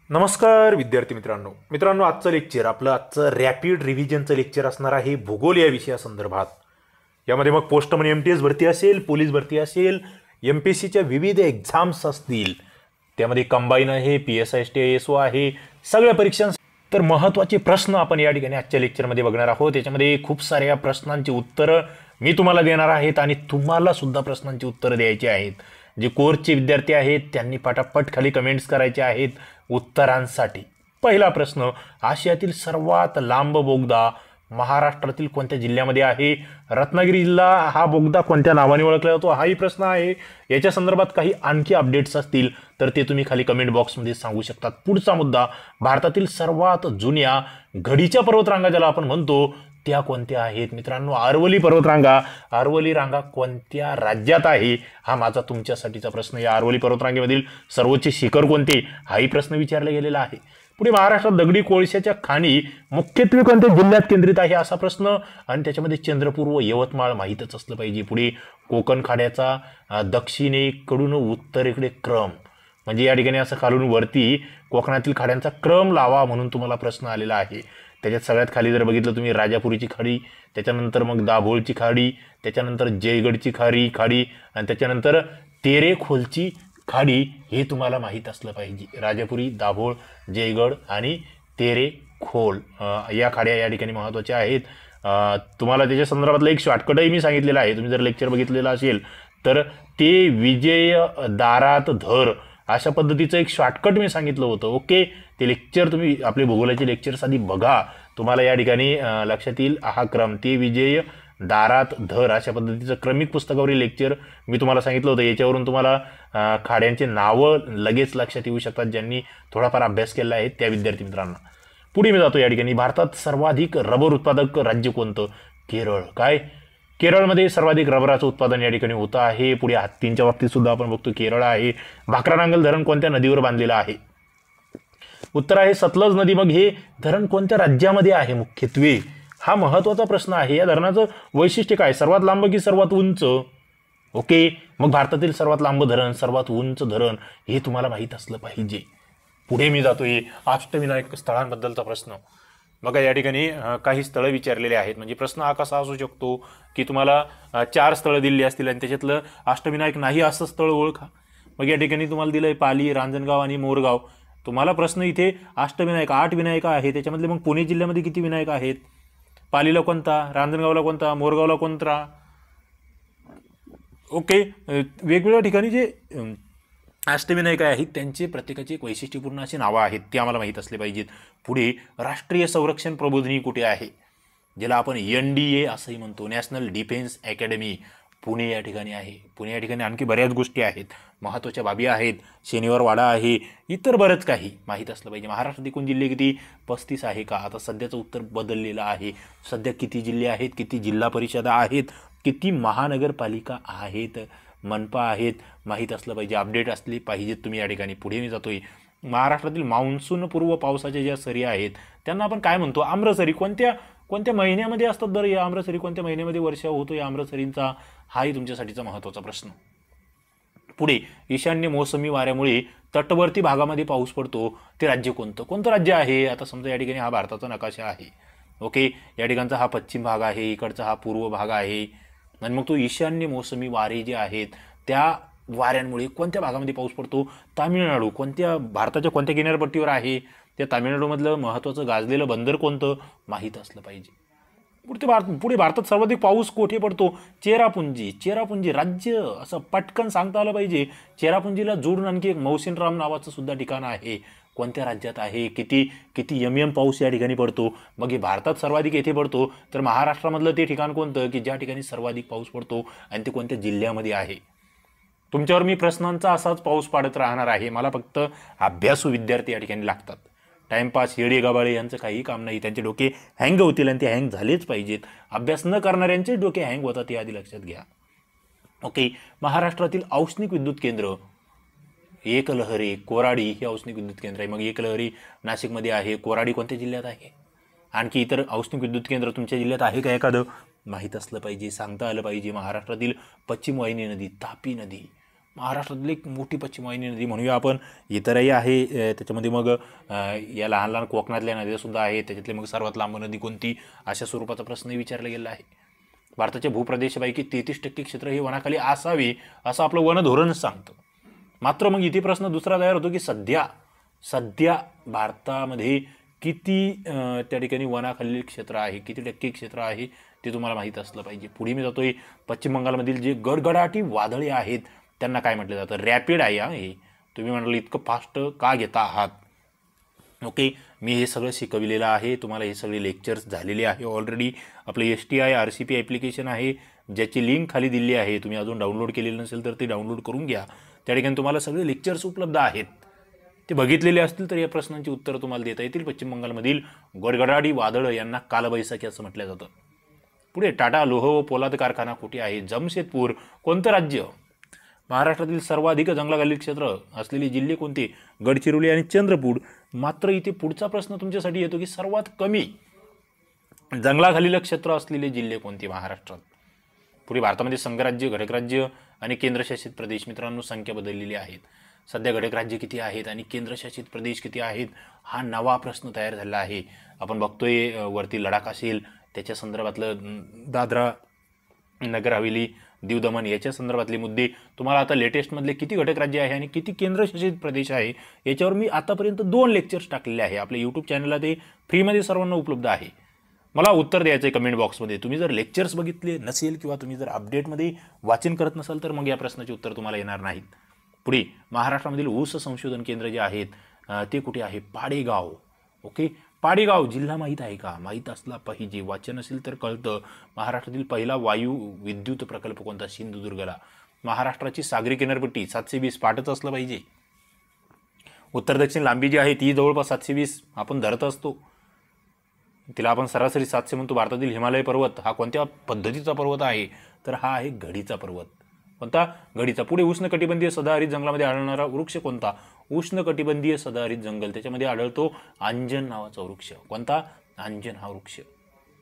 नमस्कार विद्यार्थी मित्रांनो आजचं लेक्चर आपलं आजचं रॅपिड रिव्हिजनचं लेक्चर असणार आहे भूगोल या विषयासंदर्भात। यामध्ये मग पोस्टमन एमटीएस भरती असेल, पोलीस भरती असेल, एमपीएससीच्या विविध एक्झाम्स असतील, त्यामध्ये कंबाईन आहे, पीएसआयएसटी एसओ आहे, सगळ्या परीक्षांस तर महत्त्वाचे प्रश्न आपण या ठिकाणी आजच्या लेक्चरमध्ये बघणार आहोत। त्याच्यामध्ये खूप साऱ्या प्रश्नांची उत्तरं मी तुम्हाला देणार आहेत आणि तुम्हाला सुद्धा प्रश्नांची उत्तरं द्यायची आहेत। जे कोर्सचे विद्यार्थी आहेत त्यांनी पटापट खाली कमेंट्स करायचे आहेत उत्तरांसाठी। पहिला प्रश्न, आशियातील सर्वात लांब बोगदा महाराष्ट्रातील कोणत्या जिल्ह्यामध्ये आहे? रत्नागिरी जिल्हा हा बोगदा कोणत्या नावाने ओळखला जातो? हाही प्रश्न आहे। याच्या संदर्भात काही आणखी अपडेट्स असतील तर ते तुम्ही खाली कमेंट बॉक्समध्ये सांगू शकता। पुढचा मुद्दा, भारतातील सर्वात जुन्या घडीच्या पर्वतरांगा ज्याला आपण म्हणतो त्या कोणत्या आहेत? मित्रांनो, अरवली पर्वतरांगा, अरवली रांगा कोणत्या राज्यात आहे? हा माझा तुमच्यासाठीचा प्रश्न। या अरवली पर्वतरांगेमधील सर्वोच्च शिखर कोणते? हाही प्रश्न विचारला गेलेला आहे। पुढे, महाराष्ट्रात दगडी कोळशाच्या खाणी मुख्यत्वे कोणत्या जिल्ह्यात केंद्रित आहे असा प्रश्न, आणि त्याच्यामध्ये चंद्रपूर व यवतमाळ माहीतच असलं पाहिजे। पुढे, कोकण खाड्याचा दक्षिणेकडून उत्तरेकडे क्रम, म्हणजे या ठिकाणी असं खालून वरती कोकणातील खाड्यांचा क्रम लावा म्हणून तुम्हाला प्रश्न आलेला आहे। त्याच्यात सगळ्यात खाली जर बघितलं तुम्ही राजापुरीची खाडी, त्याच्यानंतर मग दाभोळची खाडी, त्याच्यानंतर जयगडची खाडी आणि त्याच्यानंतर तेरेखोलची खाडी, हे तुम्हाला माहीत असलं पाहिजे। राजापुरी, दाभोळ, जयगड आणि तेरेखोल या खाड्या या ठिकाणी महत्त्वाच्या आहेत। तुम्हाला त्याच्या संदर्भातलं एक शॉर्टकटही मी सांगितलेला आहे, तुम्ही जर लेक्चर बघितलेलं असेल तर ते विजय दारात धर अशा पद्धतीचं एक शॉर्टकट मी सांगितलं होतं। ओके, ते लेक्चर तुम्ही आपले भूगोलाचे लेक्चर्स आधी बघा, तुम्हाला या ठिकाणी लक्षात येईल हा क्रम। ते विजय दारात धर अशा पद्धतीचं क्रमिक पुस्तकावरील लेक्चर मी तुम्हाला सांगितलं होतं। याच्यावरून तुम्हाला खाड्यांचे नावं लगेच लक्षात येऊ शकतात ज्यांनी थोडाफार अभ्यास केला आहे त्या विद्यार्थी मित्रांना। पुढे मी जातो, या ठिकाणी भारतात सर्वाधिक रबर उत्पादक राज्य कोणतं? केरळ। काय? केरळमध्ये सर्वाधिक रबराचं उत्पादन या ठिकाणी होतं आहे। पुढे, हत्तींच्या बाबतीत सुद्धा आपण बघतो केरळ आहे। भाकरानांगल धरण कोणत्या नदीवर बांधलेलं आहे? उत्तर आहे सतलज नदी। मग हे धरण कोणत्या राज्यामध्ये आहे मुख्यत्वे? हा महत्त्वाचा प्रश्न आहे। या धरणाचं वैशिष्ट्य काय? सर्वात लांब की सर्वात उंच? ओके, मग भारतातील सर्वात लांब धरण, सर्वात उंच धरण हे तुम्हाला माहीत असलं पाहिजे। पुढे मी जातोय अष्टविनायक स्थळांबद्दलचा प्रश्न। बघा, या ठिकाणी काही स्थळं विचारलेले आहेत। म्हणजे प्रश्न हा कसा असू शकतो की तुम्हाला 4 स्थळं दिली असतील आणि त्याच्यातलं अष्टविनायक नाही असं स्थळ ओळखा। मग या ठिकाणी तुम्हाला दिलंय पाली, रांजणगाव आणि मोरगाव। तुम्हाला प्रश्न इथे अष्टविनायक 8 विनायक आहे, त्याच्यामधले मग पुणे जिल्ह्यामध्ये किती विनायक आहेत? पालीला कोणता, रांजणगावला कोणता, मोरगावला कोणता? ओके, वेगवेगळ्या ठिकाणी जे अष्टविनायक आहेत त्यांचे प्रत्येकाची एक वैशिष्ट्यपूर्ण अशी नावं आहेत, ते आम्हाला माहीत असले पाहिजेत। पुढे, राष्ट्रीय संरक्षण प्रबोधिनी कुठे आहे? ज्याला आपण NDA असंही म्हणतो, नॅशनल डिफेन्स अकॅडमी, पुणे या ठिकाणी आहे। पुणे या ठिकाणी आणखी बऱ्याच गोष्टी आहेत, महत्त्वाच्या बाबी आहेत, शनिवार वाडा आहे, इतर बरंच काही माहीत असलं पाहिजे। महाराष्ट्रात एकूण जिल्हे किती? 35 आहे का? आता सध्याचं उत्तर बदललेलं आहे। सध्या किती जिल्हे आहेत, किती जिल्हा परिषदा आहेत, किती महानगरपालिका आहेत, मनपा आहेत, माहीत असलं पाहिजे, अपडेट असली पाहिजेत तुम्ही या ठिकाणी। पुढे मी जातोय, महाराष्ट्रातील मान्सून पूर्व पावसाच्या ज्या सरी आहेत त्यांना आपण काय म्हणतो? आम्रसरी। कोणत्या महिन्यामध्ये असतात बरं या आम्रसरी? कोणत्या महिन्यामध्ये वर्षाव होतो या आम्रसरींचा? हाही तुमच्यासाठीचा महत्त्वाचा प्रश्न। पुढे, ईशान्य मोसमी वाऱ्यामुळे तटवर्ती भागामध्ये पाऊस पडतो, ते राज्य कोणतं? कोणतं राज्य आहे? आता समजा या ठिकाणी हा भारताचा नकाशा आहे। ओके, या ठिकाणचा हा पश्चिम भाग आहे, इकडचा हा पूर्व भाग आहे, आणि मग तो ईशान्य मोसमी वारे जे आहेत त्या वाऱ्यांमुळे कोणत्या भागामध्ये पाऊस पडतो? तामिळनाडू। भारताच्या कोणत्या किनारपट्टीवर आहे? त्या तामिळनाडूमधलं महत्त्वाचं गाजलेलं बंदर कोणतं? माहीत असलं पाहिजे। पुढे, भारतात सर्वाधिक पाऊस कोठे पडतो? चेरापुंजी राज्य असं पटकन सांगता आलं पाहिजे। चेरापुंजीला जोडून आणखी एक मौसिनराम नावाचं सुद्धा ठिकाण आहे, कोणत्या राज्यात आहे? किती MM पाऊस या ठिकाणी पडतो? मग हे भारतात सर्वाधिक येथे पडतो, तर महाराष्ट्रामधलं ते ठिकाण कोणतं की ज्या ठिकाणी सर्वाधिक पाऊस पडतो आणि ते कोणत्या जिल्ह्यामध्ये आहे? तुमच्यावर मी प्रश्नांचा असाच पाऊस पाडत राहणार आहे, मला फक्त अभ्यासू विद्यार्थी या ठिकाणी लागतात। टाइमपास, येडे गबाळे यांचं काही काम नाही, त्यांचे डोके हँग होतील आणि ते हँग झालेच पाहिजेत। अभ्यास न करणाऱ्यांचे डोके हँग होतात हे आधी लक्षात घ्या। ओके, महाराष्ट्रातील औष्णिक विद्युत केंद्र एकलहरी, कोराडी हे औष्णिक विद्युत केंद्र आहे। मग एकलहरी नाशिकमध्ये आहे, कोराडी कोणत्या जिल्ह्यात आहे? आणखी इतर औष्णिक विद्युत केंद्र तुमच्या जिल्ह्यात आहे का एखादं? माहीत असलं पाहिजे, सांगता आलं पाहिजे। महाराष्ट्रातील पश्चिम वाहिनी नदी तापी नदी, महाराष्ट्रातली एक मोठी पश्चिम वाहिनी नदी म्हणूया आपण, इतरही आहे त्याच्यामध्ये मग या लहान लहान कोकणातल्या नद्यासुद्धा आहेत, त्याच्यातली मग सर्वात लांब नदी कोणती, अशा स्वरूपाचा प्रश्नही विचारला गेला आहे. भारताच्या भूप्रदेशापैकी 33% क्षेत्र हे वनाखाली असावे असं आपलं वन धोरणच सांगतं. मात्र मग इथे प्रश्न दुसरा तयार होतो की सध्या भारतामध्ये किती त्या ठिकाणी वनाखालील क्षेत्र आहे, किती टक्के क्षेत्र आहे ते तुम्हाला माहीत असलं पाहिजे. पुढे मी जातोय पश्चिम बंगालमधील जे गडगडाटी वादळे आहेत त्यांना काय म्हटलं जातं, रॅपिड आहे. हे तुम्ही म्हणाल इतकं फास्ट का घेता आहात. ओके, मी हे सगळं शिकविलेलं आहे, तुम्हाला हे सगळे लेक्चर्स झालेले आहे ऑलरेडी. आपलं STI RCP ॲप्लिकेशन आहे, ज्याची लिंक खाली दिली आहे. तुम्ही अजून डाउनलोड केलेलं नसेल तर ते डाउनलोड करून घ्या. त्या ठिकाणी तुम्हाला सगळे लेक्चर्स उपलब्ध आहेत, ते बघितलेले असतील तर या प्रश्नांची उत्तरं तुम्हाला देता येतील. पश्चिम बंगालमधील गडगडाटी वादळं यांना कालबैसाखी असं म्हटलं जातं. पुढे टाटा लोह व पोलाद कारखाना कुठे आहे, जमशेदपूर. कोणतं राज्य. महाराष्ट्रातील सर्वाधिक जंगलाखालील क्षेत्र असलेले जिल्हे कोणते, गडचिरोली आणि चंद्रपूर. मात्र इथे पुढचा प्रश्न तुमच्यासाठी येतो की सर्वात कमी जंगलाखालील क्षेत्र असलेले जिल्हे कोणते महाराष्ट्रात. पुढे भारतामध्ये संघराज्य, घटकराज्य आणि केंद्रशासित प्रदेश. मित्रांनो, संख्या बदललेली आहेत. सध्या घटक राज्य किती आहेत आणि केंद्रशासित प्रदेश किती आहेत, हा नवा प्रश्न तयार झाला आहे. आपण बघतोय वरती लडाख असेल, त्याच्या संदर्भातलं दादरा नगर हवेली, दीव दमन याच्या संदर्भातले मुद्दे. तुम्हाला आता लेटेस्टमधले किती घटक राज्य आहे आणि किती केंद्रशासित प्रदेश आहे याच्यावर मी आतापर्यंत 2 लेक्चर्स टाकलेले आहे. आपल्या यूट्यूब चॅनलला ते फ्रीमध्ये सर्वांना उपलब्ध आहे. मला उत्तर द्यायचं आहे कमेंट बॉक्समध्ये. तुम्ही जर लेक्चर्स बघितले नसेल किंवा तुम्ही जर अपडेटमध्ये वाचन करत नसाल तर मग या प्रश्नाचे उत्तर तुम्हाला येणार नाहीत. पुढे महाराष्ट्रामधील ऊस संशोधन केंद्र जे आहेत ते कुठे आहे, पाडेगाव. ओके, पाडेगाव जिल्हा माहीत आहे का, माहीत असला पाहिजे. वाचन असेल तर कळतं. महाराष्ट्रातील पहिला वायू विद्युत प्रकल्प कोणता, सिंधुदुर्गला. महाराष्ट्राची सागरी किनारपट्टी 720 पाठच असलं पाहिजे. उत्तर दक्षिण लांबी जी आहे ती जवळपास 720 आपण धरत असतो. तिला आपण सरासरी 700 म्हणतो. भारतातील हिमालय पर्वत हा कोणत्या पद्धतीचा पर्वत आहे, तर हा आहे घडीचा पर्वत. कोणता, घडीचा. पुढे उष्णकटिबंधीय सदाहरित जंगलामध्ये आढळणारा वृक्ष कोणता, उष्णकटिबंधीय सदाहरित जंगल, त्याच्यामध्ये आढळतो अंजन नावाचा वृक्ष. कोणता, अंजन हा वृक्ष.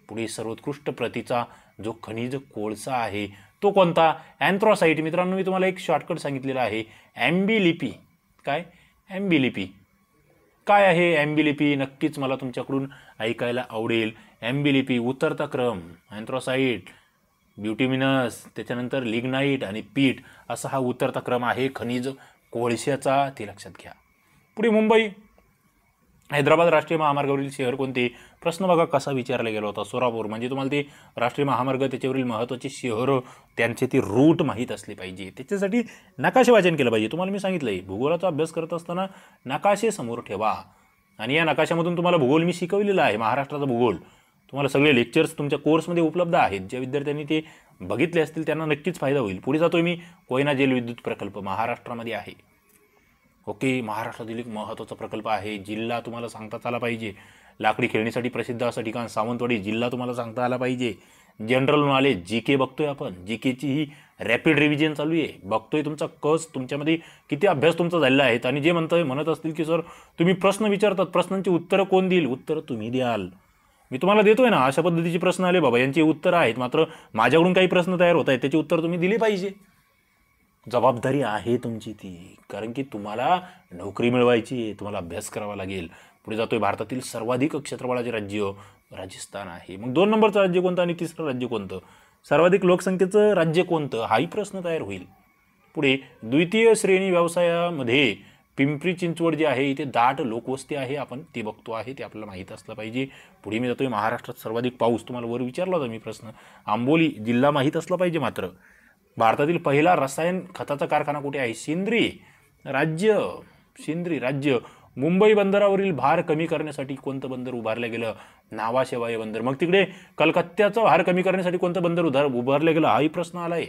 पुढे सर्वोत्कृष्ट प्रतीचा जो खनिज कोळसा आहे तो कोणता, अँथ्रासाइट. मित्रांनो, मी तुम्हाला एक शॉर्टकट सांगितलेला आहे, ॲम्बिलिपी. काय, ॲम्बिलिपी काय आहे, ॲम्बिलिपी नक्कीच मला तुमच्याकडून ऐकायला आवडेल. ॲम्बिलिपी उतरता क्रम, अँथ्रासाइट, ब्युटिमिनस, त्याच्यानंतर लिग्नाईट आणि पीठ, असा हा उतरता क्रम आहे खनिज कोळशाचा, ते लक्षात घ्या. पुढे मुंबई हैदराबाद राष्ट्रीय महामार्गावरील शहर कोणते. प्रश्न बघा कसा विचारला गेला होता, सोलापूर. म्हणजे तुम्हाला ते राष्ट्रीय महामार्ग, त्याच्यावरील महत्त्वाची शहरं, त्यांचे ती रूट माहीत असले पाहिजे. त्याच्यासाठी नकाशे वाचन केलं पाहिजे. तुम्हाला मी सांगितलं आहे, भूगोलाचा अभ्यास करत असताना नकाशे समोर ठेवा. आणि या नकाशामधून तुम्हाला भूगोल मी शिकवलेला आहे, महाराष्ट्राचा भूगोल. तुम्हाला सगळे लेक्चर्स तुमच्या कोर्समध्ये उपलब्ध आहेत. ज्या विद्यार्थ्यांनी ते बघितले असतील त्यांना नक्कीच फायदा होईल. पुढे जातोय मी, कोयना जलविद्युत प्रकल्प महाराष्ट्रामध्ये आहे. ओके, महाराष्ट्रातील एक महत्त्वाचा प्रकल्प आहे. जिल्हा तुम्हाला सांगताच आला पाहिजे. लाकडी खेळणीसाठी प्रसिद्ध असं ठिकाण सावंतवाडी, जिल्हा तुम्हाला सांगता आला पाहिजे. जनरल नॉलेज जीके बघतोय आपण, जीकेची ही रॅपिड रिव्हिजन चालू आहे. बघतोय तुमचा कस, तुमच्यामध्ये किती अभ्यास तुमचा झालेला आहे. आणि जे म्हणत असतील की सर तुम्ही प्रश्न विचारतात, प्रश्नांची उत्तरं कोण देईल, उत्तरं तुम्ही द्याल. मी तुम्हाला देतोय ना, अशा पद्धतीचे प्रश्न आले बाबा, यांची उत्तरं आहेत. मात्र माझ्याकडून काही प्रश्न तयार होत आहेत, त्याची उत्तर तुम्ही दिली पाहिजे. जबाबदारी आहे तुमची ती, कारण की तुम्हाला नोकरी मिळवायची आहे, तुम्हाला अभ्यास करावा लागेल. पुढे जातोय, भारतातील सर्वाधिक क्षेत्रफळाचे राज्य राजस्थान आहे. मग 2 नंबरचं राज्य कोणतं आणि तिसरं राज्य कोणतं, सर्वाधिक लोकसंख्येचं राज्य कोणतं, हाही प्रश्न तयार होईल. पुढे द्वितीय श्रेणी व्यवसायामध्ये पिंपरी चिंचवड जे आहे इथे दाट लोकवस्ती आहे, आपण ते बघतो आहे, ते आपल्याला माहीत असलं पाहिजे. पुढे मी जातोय, महाराष्ट्रात सर्वाधिक पाऊस, तुम्हाला वर विचारला होता मी प्रश्न. आंबोली जिल्हा माहीत असला पाहिजे. मात्र भारतातील पहिला रसायन खताचा कारखाना कुठे आहे, सिंद्री राज्य. मुंबई बंदरावरील भार कमी करण्यासाठी कोणतं बंदर उभारलं गेलं, नावाशेवाई बंदर. मग तिकडे कलकत्त्याचा भार कमी करण्यासाठी कोणतं बंदर उभारलं गेलं, हाही प्रश्न आला आहे.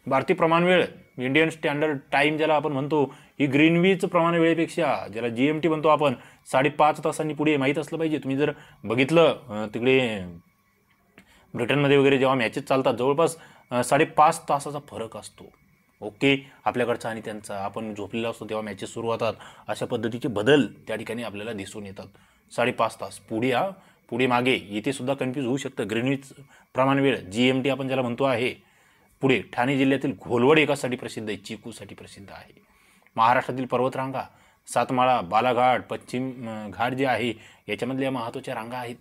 भारतीय प्रमाणवेळ, इंडियन स्टँडर्ड टाईम ज्याला आपण म्हणतो, ही ग्रीनविच प्रमाण वेळेपेक्षा, ज्याला GMT म्हणतो आपण, 5.5 तासांनी पुढे माहीत असलं पाहिजे. तुम्ही जर बघितलं तिकडे ब्रिटनमध्ये वगैरे जेव्हा मॅचेस चालतात, जवळपास 5.5 तासाचा फरक असतो. ओके, आपल्याकडचा आणि त्यांचा. आपण झोपलेला असतो तेव्हा मॅचेस सुरू होतात, अशा पद्धतीचे बदल त्या ठिकाणी आपल्याला दिसून येतात. 5.5 तास पुढे मागे, इथे सुद्धा कन्फ्यूज होऊ शकतं. ग्रीनविच प्रमाण वेळ GMT आपण ज्याला म्हणतो आहे, पुढे ठाणे जिल्ह्यातील घोलवड एकासाठी प्रसिद्ध आहे, चिकूसाठी प्रसिद्ध आहे. महाराष्ट्रातील पर्वतरांगा सातमाळा, बालाघाट, पश्चिम घाट जे आहे याच्यामधल्या महत्त्वाच्या रांगा आहेत.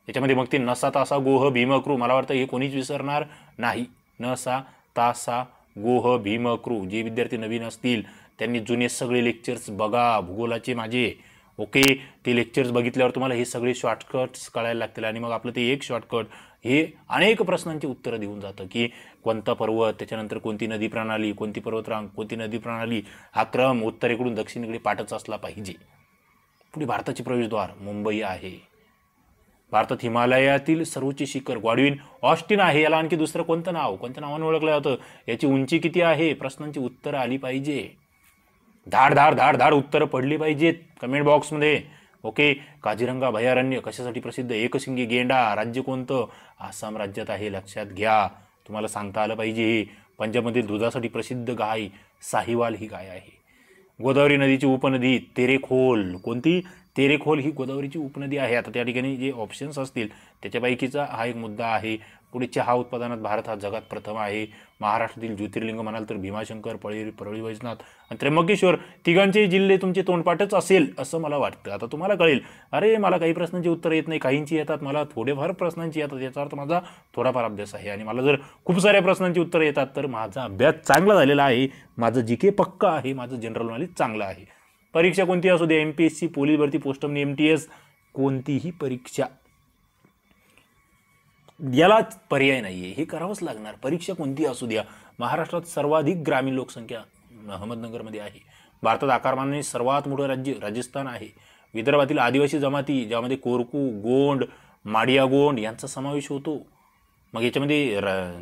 याच्यामध्ये मग ते नसा, तासा, गोह, भीमक्रू, मला वाटतं हे कोणीच विसरणार नाही. नसा, तासा, गोह, भीमक्रू. जे विद्यार्थी नवीन असतील त्यांनी जुने सगळे लेक्चर्स बघा भूगोलाचे माझे. ओके, ते लेक्चर्स बघितल्यावर तुम्हाला हे सगळे शॉर्टकट्स कळायला लागतील आणि मग आपलं ते एक शॉर्टकट हे अनेक प्रश्नांची उत्तरं देऊन जातं की कोणता पर्वत, त्याच्यानंतर कोणती नदी प्रणाली, कोणती पर्वतरांग, कोणती नदी प्रणाली, हा क्रम उत्तरेकडून दक्षिणेकडे पाठच असला पाहिजे. पुढे भारताचे प्रवेशद्वार मुंबई आहे. भारतात हिमालयातील सर्वोच्च शिखर गॉडविन ऑस्टिन आहे. याला आणखी दुसरं कोणतं नाव, कोणत्या नावाने ओळखलं जातं, याची उंची किती आहे, प्रश्नांची उत्तरं आली पाहिजे. धाड धाड धाड धाड उत्तरं पडली पाहिजेत कमेंट बॉक्समध्ये. ओके, काझीरंगा अभयारण्य कशासाठी प्रसिद्ध, एकशिंगी गेंडा, राज्य कोणतं, आसाम राज्यात आहे, लक्षात घ्या, तुम्हाला सांगता आलं पाहिजे. पंजाबमधील दुधासाठी प्रसिद्ध गाय साहिवाल ही गाय आहे. गोदावरी नदीची उपनदी तेरेखोल, कोणती, तेरेखोल ही गोदावरीची उपनदी आहे. आता त्या ठिकाणी जे ऑप्शन्स असतील त्याच्यापैकीचा हा एक मुद्दा आहे. पुढे चहा उत्पादनात भारत हा जगात प्रथम आहे. महाराष्ट्रातील ज्योतिर्लिंग म्हणाल तर भीमाशंकर, परळी वैजनाथ आणि त्र्यंबकेश्वर, तिघांचे जिल्हे तुमचे तोंडपाठच असेल असं मला वाटतं. आता तुम्हाला कळेल, अरे मला काही प्रश्नांची उत्तर येत नाही, काहींची येतात, मला थोडेफार प्रश्नांची येतात, याचा अर्थ माझा थोडाफार अभ्यास आहे. आणि मला जर खूप साऱ्या प्रश्नांची उत्तर येतात तर माझा अभ्यास चांगला झालेला आहे, माझं जीके पक्का आहे, माझं जनरल नॉलेज चांगलं आहे. परीक्षा कोणती असू दे, MPSC, पोलीस भरती, पोस्टमनी, MTS, कोणतीही परीक्षा, याला पर्याय नाही आहे, हे करावंच लागणार. परीक्षा कोणती असू द्या. महाराष्ट्रात सर्वाधिक ग्रामीण लोकसंख्या अहमदनगरमध्ये आहे. भारतात आकारमानाने सर्वात मोठं राज्य राजस्थान आहे. विदर्भातील आदिवासी जमाती ज्यामध्ये कोरकू, गोंड, माडिया गोंड यांचा समावेश होतो. मग याच्यामध्ये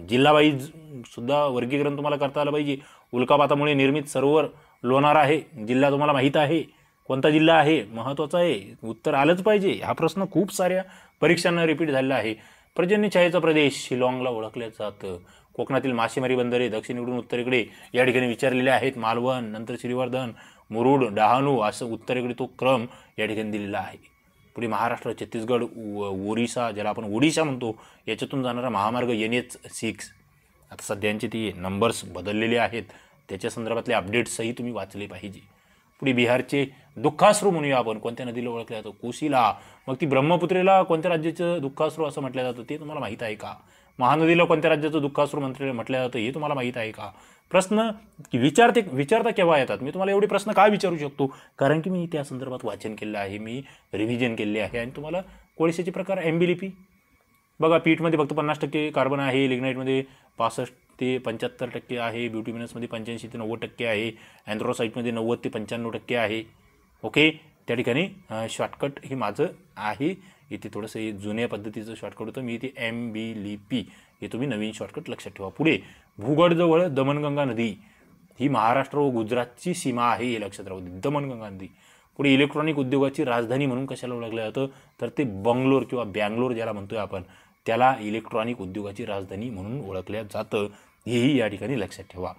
जिल्हा वाईज सुद्धा वर्गीकरण तुम्हाला करता आलं पाहिजे. उल्कापातामुळे निर्मित सरोवर लोणार आहे, जिल्हा तुम्हाला माहीत आहे, कोणता जिल्हा आहे, महत्त्वाचा आहे, उत्तर आलंच पाहिजे. हा प्रश्न खूप साऱ्या परीक्षांना रिपीट झालेला आहे. पर्जन्यछायेचा प्रदेश शिलाँगला ओळखलं जातं. कोकणातील मासेमारी बंदरे दक्षिणेकडून उत्तरेकडे या ठिकाणी विचारलेले आहेत. मालवण, नंतर श्रीवर्धन, मुरुड, डहाणू असं उत्तरेकडे तो क्रम या ठिकाणी दिलेला आहे. पुढे महाराष्ट्र, छत्तीसगड, ओरिसा, ज्याला आपण ओडिशा म्हणतो, याच्यातून जाणारा महामार्ग NH6. आता सध्यांचे ती नंबर्स बदललेले आहेत, त्याच्या संदर्भातले अपडेट्सही तुम्ही वाचले पाहिजे. पुढे बिहारचे दुःखाश्रू म्हणूया आपण, कोणत्या नदीला ओळखलं जातं, कोशीला. मग ती ब्रह्मपुत्रेला कोणत्या राज्याचं दुःखाश्रू असं म्हटलं जातं ते तुम्हाला माहीत आहे का? महानदीला कोणत्या राज्याचं दुःखाश्रू म्हटलं जातं हे तुम्हाला माहीत आहे का? प्रश्न विचारता केव्हा येतात, मी तुम्हाला एवढे प्रश्न का विचारू शकतो, कारण की मी त्या संदर्भात वाचन केलं आहे, मी रिव्हिजन केले आहे. आणि तुम्हाला कोळशाचे प्रकार MB बघा, पीठमध्ये फक्त 50% कार्बन आहे, लिग्नाईटमध्ये 65 ते 75% आहे, ब्युटिमिनसमध्ये 85 ते 90% आहे, अँथ्रोसाईटमध्ये 90 ते 95% आहे. ओके, त्या ठिकाणी शॉर्टकट हे माझं आहे. इथे थोडंसं हे जुन्या पद्धतीचं शॉर्टकट होतं, मी इथे MB हे तुम्ही नवीन शॉर्टकट लक्षात ठेवा. पुढे भूगडजवळ दमणगंगा नदी ही महाराष्ट्र व गुजरातची सीमा आहे, हे लक्षात राहू दे, दमणगंगा नदी. पुढे इलेक्ट्रॉनिक उद्योगाची राजधानी म्हणून कशाला ओळखलं जातं, तर ते बंगलोर किंवा बँगलोर ज्याला म्हणतोय आपण, त्याला इलेक्ट्रॉनिक उद्योगाची राजधानी म्हणून ओळखल्या जातं, हेही या ठिकाणी लक्षात ठेवा.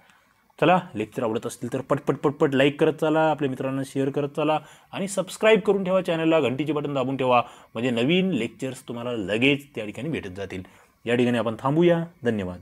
चला, लेक्चर आवडत असतील तर पटपट लाईक करत चला, आपल्या मित्रांना शेअर करत चला आणि सबस्क्राईब करून ठेवा चॅनलला, घंटीचे बटन दाबून ठेवा, म्हणजे नवीन लेक्चर्स तुम्हाला लगेच त्या ठिकाणी भेटत जातील. या ठिकाणी आपण थांबूया. धन्यवाद.